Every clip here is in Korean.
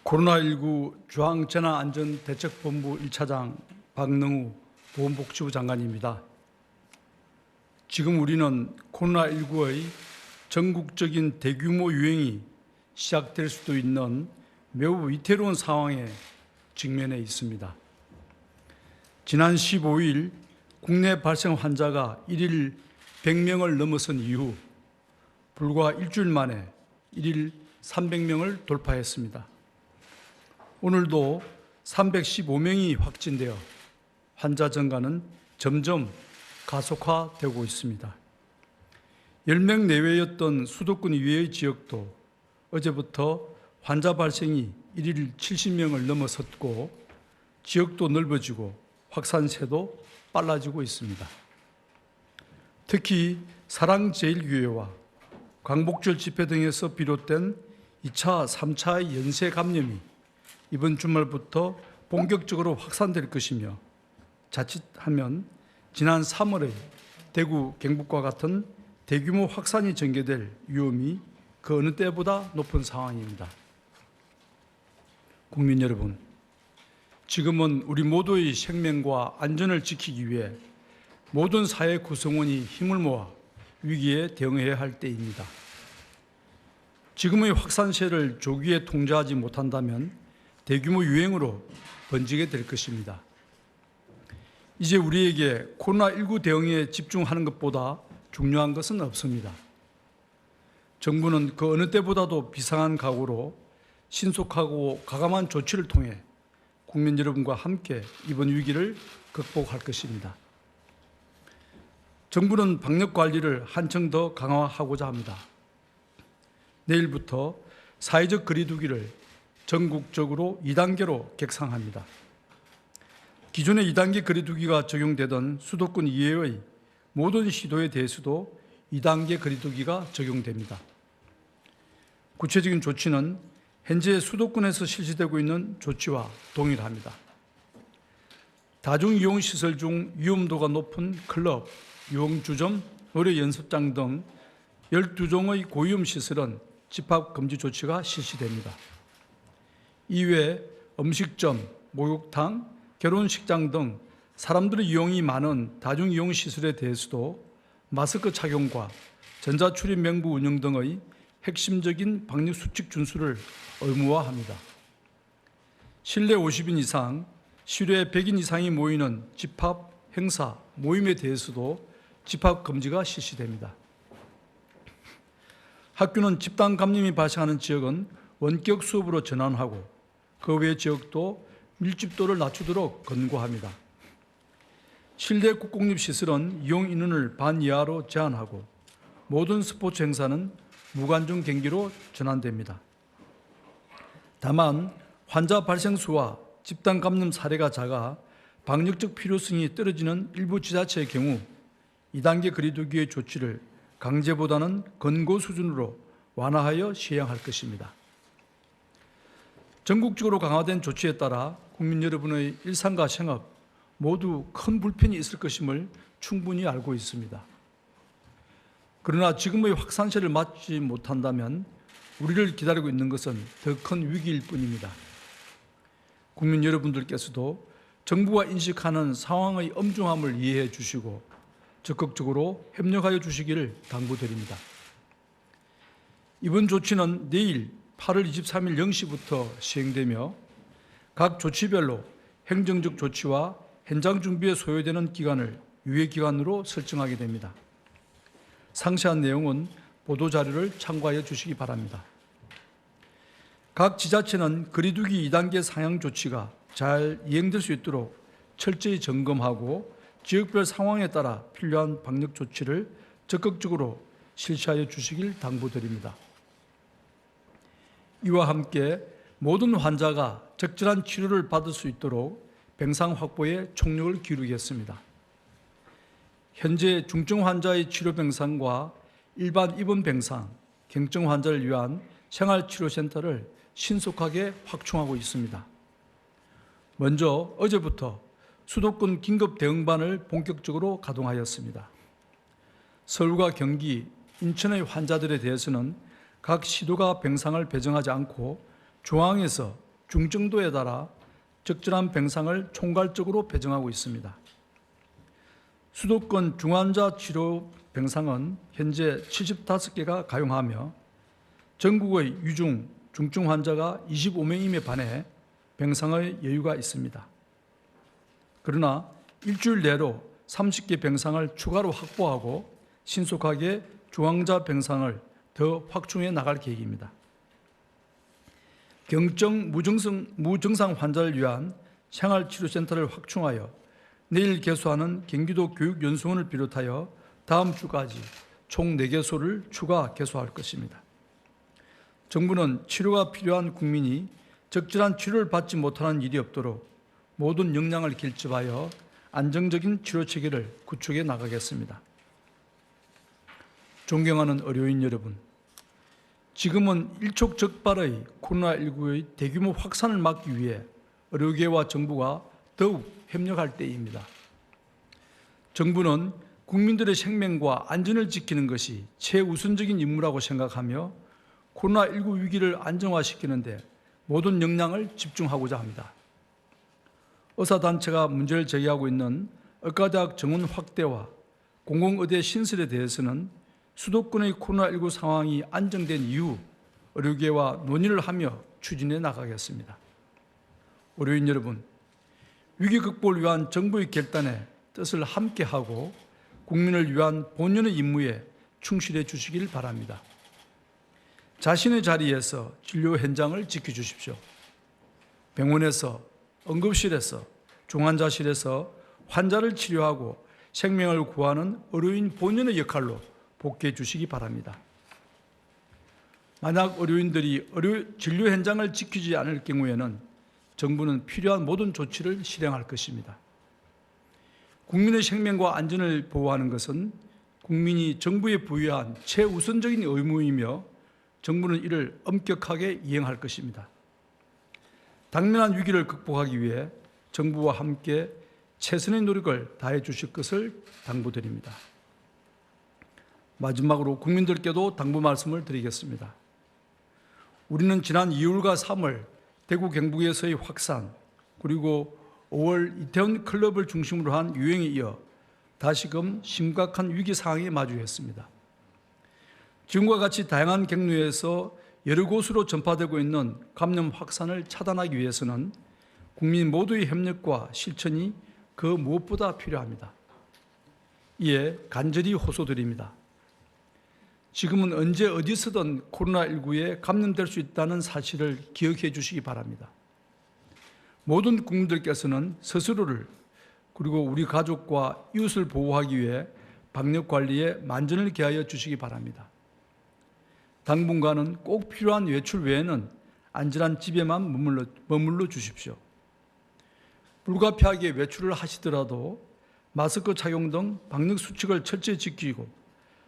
코로나19 중앙재난안전대책본부 1차장 박능우 보건복지부 장관입니다. 지금 우리는 코로나19의 전국적인 대규모 유행이 시작될 수도 있는 매우 위태로운 상황에 직면해 있습니다. 지난 15일 국내 발생 환자가 1일 100명을 넘어선 이후 불과 일주일 만에 1일 300명을 돌파했습니다. 오늘도 315명이 확진되어 환자 증가는 점점 가속화되고 있습니다. 10명 내외였던 수도권 이외의 지역도 어제부터 환자 발생이 1일 70명을 넘어섰고 지역도 넓어지고 확산세도 빨라지고 있습니다. 특히 사랑제일교회와 광복절 집회 등에서 비롯된 2차, 3차의 연쇄 감염이 이번 주말부터 본격적으로 확산될 것이며 자칫하면 지난 3월에 대구, 경북과 같은 대규모 확산이 전개될 위험이 그 어느 때보다 높은 상황입니다. 국민 여러분, 지금은 우리 모두의 생명과 안전을 지키기 위해 모든 사회 구성원이 힘을 모아 위기에 대응해야 할 때입니다. 지금의 확산세를 조기에 통제하지 못한다면 대규모 유행으로 번지게 될 것입니다. 이제 우리에게 코로나19 대응에 집중하는 것보다 중요한 것은 없습니다. 정부는 그 어느 때보다도 비상한 각오로 신속하고 과감한 조치를 통해 국민 여러분과 함께 이번 위기를 극복할 것입니다. 정부는 방역 관리를 한층 더 강화하고자 합니다. 내일부터 사회적 거리두기를 전국적으로 2단계로 격상합니다. 기존의 2단계 거리두기가 적용되던 수도권 이외의 모든 시도에 대해서도 2단계 거리두기가 적용됩니다. 구체적인 조치는 현재 수도권에서 실시되고 있는 조치와 동일합니다. 다중이용시설 중 위험도가 높은 클럽, 유흥주점, 노래연습장 등 12종의 고위험 시설은 집합금지 조치가 실시됩니다. 이외 음식점, 목욕탕, 결혼식장 등 사람들의 이용이 많은 다중이용시설에 대해서도 마스크 착용과 전자출입 명부 운영 등의 핵심적인 방역수칙 준수를 의무화합니다. 실내 50인 이상, 실외 100인 이상이 모이는 집합, 행사, 모임에 대해서도 집합금지가 실시됩니다. 학교는 집단 감염이 발생하는 지역은 원격 수업으로 전환하고 그 외 지역도 밀집도를 낮추도록 권고합니다. 실내 국공립시설은 이용 인원을 반 이하로 제한하고 모든 스포츠 행사는 무관중 경기로 전환됩니다. 다만 환자 발생 수와 집단 감염 사례가 작아 방역적 필요성이 떨어지는 일부 지자체의 경우 2단계 거리두기의 조치를 강제보다는 권고 수준으로 완화하여 시행할 것입니다. 전국적으로 강화된 조치에 따라 국민 여러분의 일상과 생업 모두 큰 불편이 있을 것임을 충분히 알고 있습니다. 그러나 지금의 확산세를 막지 못한다면 우리를 기다리고 있는 것은 더 큰 위기일 뿐입니다. 국민 여러분들께서도 정부가 인식하는 상황의 엄중함을 이해해 주시고 적극적으로 협력하여 주시기를 당부드립니다. 이번 조치는 내일 8월 23일 0시부터 시행되며 각 조치별로 행정적 조치와 현장 준비에 소요되는 기간을 유예기간으로 설정하게 됩니다. 상세한 내용은 보도자료를 참고하여 주시기 바랍니다. 각 지자체는 거리두기 2단계 상향 조치가 잘 이행될 수 있도록 철저히 점검하고 지역별 상황에 따라 필요한 방역 조치를 적극적으로 실시하여 주시길 당부드립니다. 이와 함께 모든 환자가 적절한 치료를 받을 수 있도록 병상 확보에 총력을 기울이겠습니다. 현재 중증 환자의 치료 병상과 일반 입원 병상, 경증 환자를 위한 생활치료센터를 신속하게 확충하고 있습니다. 먼저 어제부터 수도권 긴급대응반을 본격적으로 가동하였습니다. 서울과 경기, 인천의 환자들에 대해서는 각 시도가 병상을 배정하지 않고 중앙에서 중증도에 달아 적절한 병상을 총괄적으로 배정하고 있습니다. 수도권 중환자 치료 병상은 현재 75개가 가용하며 전국의 유중, 중증 환자가 25명임에 반해 병상의 여유가 있습니다. 그러나 일주일 내로 30개 병상을 추가로 확보하고 신속하게 중환자 병상을 더 확충해 나갈 계획입니다. 경증 무증상 환자를 위한 생활치료센터를 확충하여 내일 개소하는 경기도 교육연수원을 비롯하여 다음 주까지 총 4개소를 추가 개소할 것입니다. 정부는 치료가 필요한 국민이 적절한 치료를 받지 못하는 일이 없도록 모든 역량을 길집하여 안정적인 치료 체계를 구축해 나가겠습니다. 존경하는 의료인 여러분, 지금은 일촉즉발의 코로나19의 대규모 확산을 막기 위해 의료계와 정부가 더욱 협력할 때입니다. 정부는 국민들의 생명과 안전을 지키는 것이 최우선적인 임무라고 생각하며 코로나19 위기를 안정화시키는 데 모든 역량을 집중하고자 합니다. 의사단체가 문제를 제기하고 있는 의과대학 정원 확대와 공공의대 신설에 대해서는 수도권의 코로나19 상황이 안정된 이후 의료계와 논의를 하며 추진해 나가겠습니다. 의료인 여러분, 위기 극복을 위한 정부의 결단에 뜻을 함께하고 국민을 위한 본연의 임무에 충실해 주시길 바랍니다. 자신의 자리에서 진료 현장을 지켜주십시오. 병원에서, 응급실에서, 중환자실에서 환자를 치료하고 생명을 구하는 의료인 본연의 역할로 복귀해 주시기 바랍니다. 만약 의료인들이 진료 현장을 지키지 않을 경우에는 정부는 필요한 모든 조치를 실행할 것입니다. 국민의 생명과 안전을 보호하는 것은 국민이 정부에 부여한 최우선적인 의무이며 정부는 이를 엄격하게 이행할 것입니다. 당면한 위기를 극복하기 위해 정부와 함께 최선의 노력을 다해 주실 것을 당부드립니다. 마지막으로 국민들께도 당부 말씀을 드리겠습니다. 우리는 지난 2월과 3월 대구 경북에서의 확산, 그리고 5월 이태원 클럽을 중심으로 한 유행에 이어 다시금 심각한 위기 상황에 마주했습니다. 지금과 같이 다양한 경로에서 여러 곳으로 전파되고 있는 감염 확산을 차단하기 위해서는 국민 모두의 협력과 실천이 그 무엇보다 필요합니다. 이에 간절히 호소드립니다. 지금은 언제 어디서든 코로나19에 감염될 수 있다는 사실을 기억해 주시기 바랍니다. 모든 국민들께서는 스스로를 그리고 우리 가족과 이웃을 보호하기 위해 방역관리에 만전을 기하여 주시기 바랍니다. 당분간은 꼭 필요한 외출 외에는 안전한 집에만 머물러 주십시오. 불가피하게 외출을 하시더라도 마스크 착용 등 방역 수칙을 철저히 지키고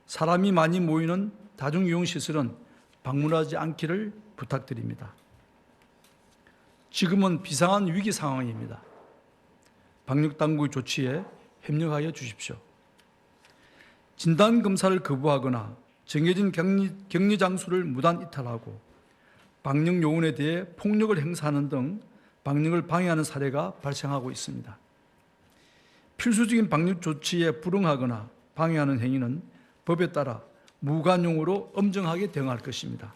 사람이 많이 모이는 다중이용시설은 방문하지 않기를 부탁드립니다. 지금은 비상한 위기 상황입니다. 방역당국의 조치에 협력하여 주십시오. 진단검사를 거부하거나 정해진 격리 장소를 무단 이탈하고 방역요원에 대해 폭력을 행사하는 등 방역을 방해하는 사례가 발생하고 있습니다. 필수적인 방역 조치에 불응하거나 방해하는 행위는 법에 따라 무관용으로 엄정하게 대응할 것입니다.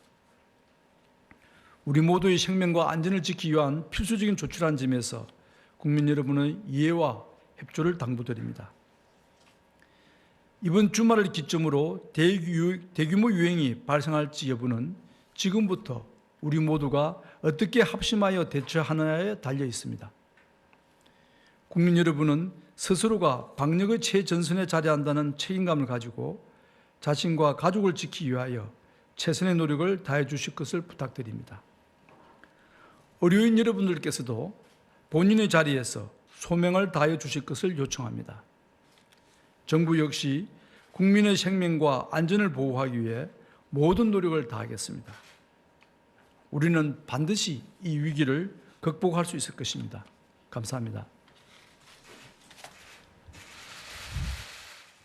우리 모두의 생명과 안전을 지키기 위한 필수적인 조치라는 점에서 국민 여러분의 이해와 협조를 당부드립니다. 이번 주말을 기점으로 대규모 유행이 발생할지 여부는 지금부터 우리 모두가 어떻게 합심하여 대처하느냐에 달려 있습니다. 국민 여러분은 스스로가 방역의 최전선에 자리한다는 책임감을 가지고 자신과 가족을 지키기 위하여 최선의 노력을 다해 주실 것을 부탁드립니다. 의료인 여러분들께서도 본인의 자리에서 소명을 다해 주실 것을 요청합니다. 정부 역시 국민의 생명과 안전을 보호하기 위해 모든 노력을 다하겠습니다. 우리는 반드시 이 위기를 극복할 수 있을 것입니다. 감사합니다.